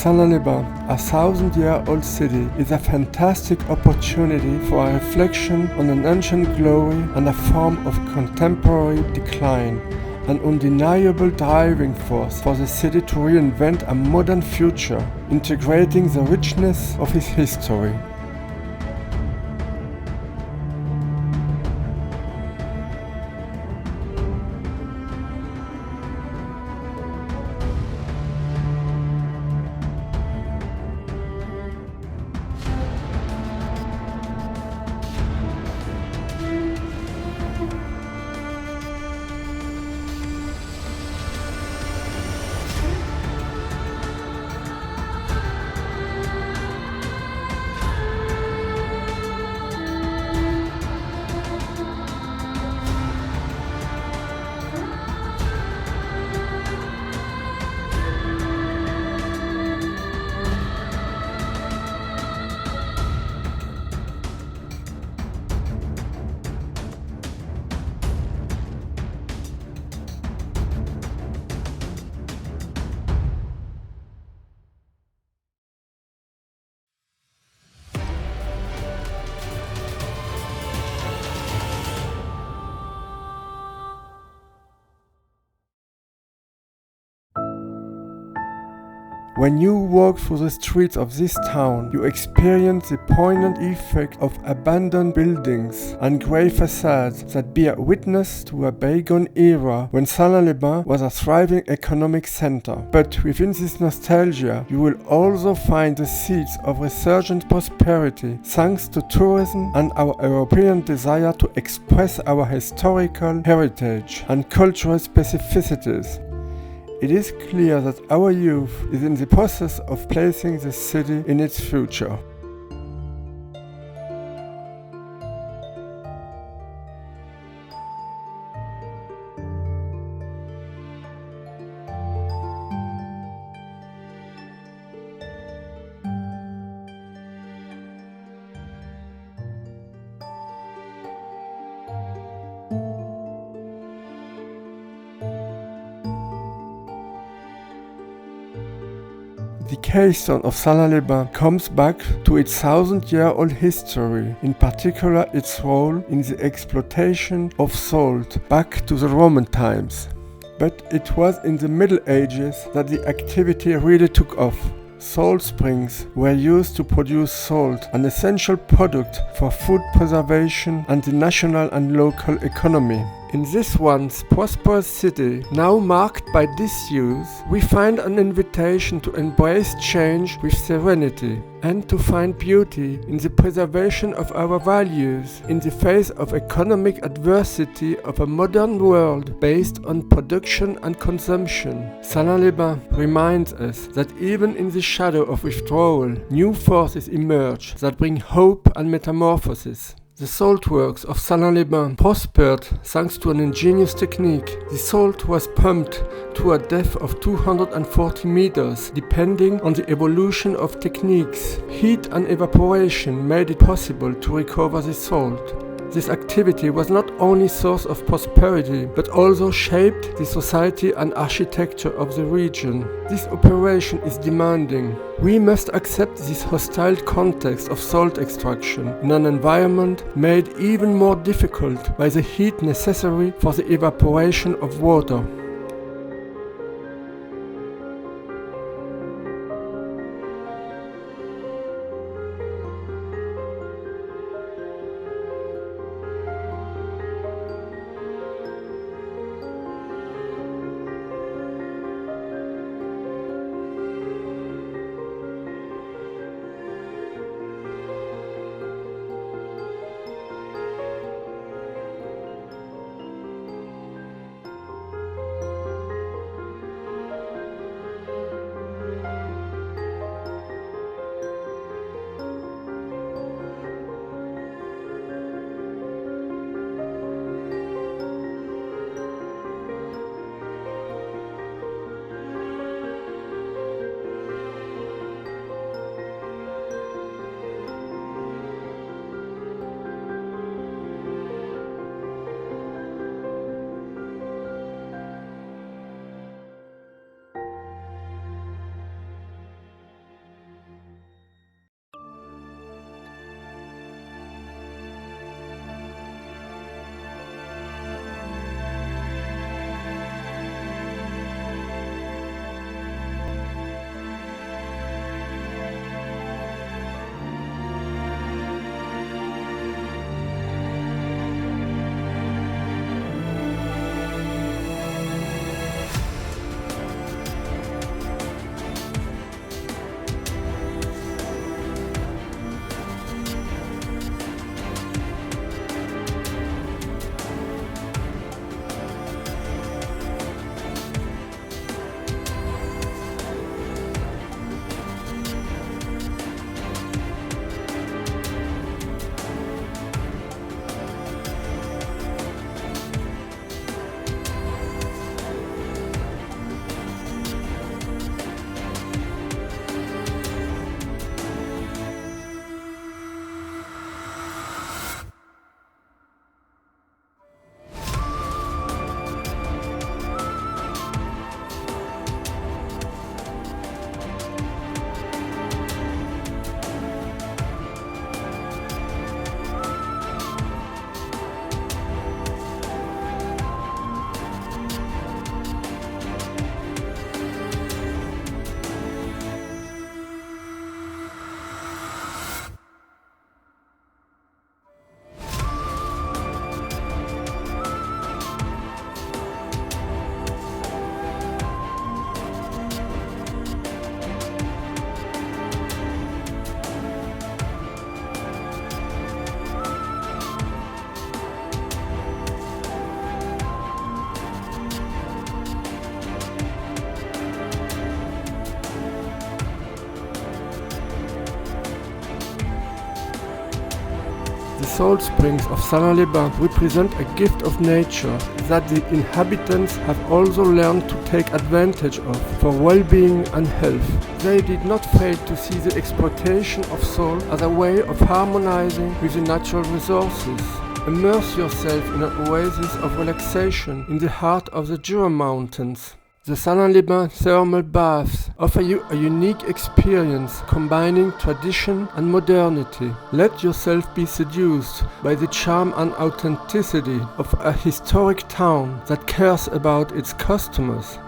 Salins-les-Bains, a 1,000-year-old city, is a fantastic opportunity for a reflection on an ancient glory and a form of contemporary decline, an undeniable driving force for the city to reinvent a modern future, integrating the richness of its history. When you walk through the streets of this town, you experience the poignant effect of abandoned buildings and grey facades that bear witness to a bygone era when Salins-les-Bains was a thriving economic center. But within this nostalgia, you will also find the seeds of resurgent prosperity thanks to tourism and our European desire to express our historical heritage and cultural specificities. It is clear that our youth is in the process of placing the city in its future. The keystone of Salins-les-Bains comes back to its 1,000-year-old history, in particular its role in the exploitation of salt back to the Roman times. But it was in the Middle Ages that the activity really took off. Salt springs were used to produce salt, an essential product for food preservation and the national and local economy. In this once prosperous city, now marked by disuse, we find an invitation to embrace change with serenity and to find beauty in the preservation of our values in the face of economic adversity of a modern world based on production and consumption. Salins-les-Bains reminds us that even in the shadow of withdrawal, new forces emerge that bring hope and metamorphosis. The saltworks of Salins-les-Bains prospered thanks to an ingenious technique. The salt was pumped to a depth of 240 meters, depending on the evolution of techniques. Heat and evaporation made it possible to recover the salt. This activity was not only a source of prosperity, but also shaped the society and architecture of the region. This operation is demanding. We must accept this hostile context of salt extraction in an environment made even more difficult by the heat necessary for the evaporation of water. salt springs of Salins-les-Bains represent a gift of nature that the inhabitants have also learned to take advantage of for well-being and health. They did not fail to see the exploitation of salt as a way of harmonizing with the natural resources. Immerse yourself in an oasis of relaxation in the heart of the Jura mountains. The Salins-les-Bains thermal baths offer you a unique experience combining tradition and modernity. Let yourself be seduced by the charm and authenticity of a historic town that cares about its customers.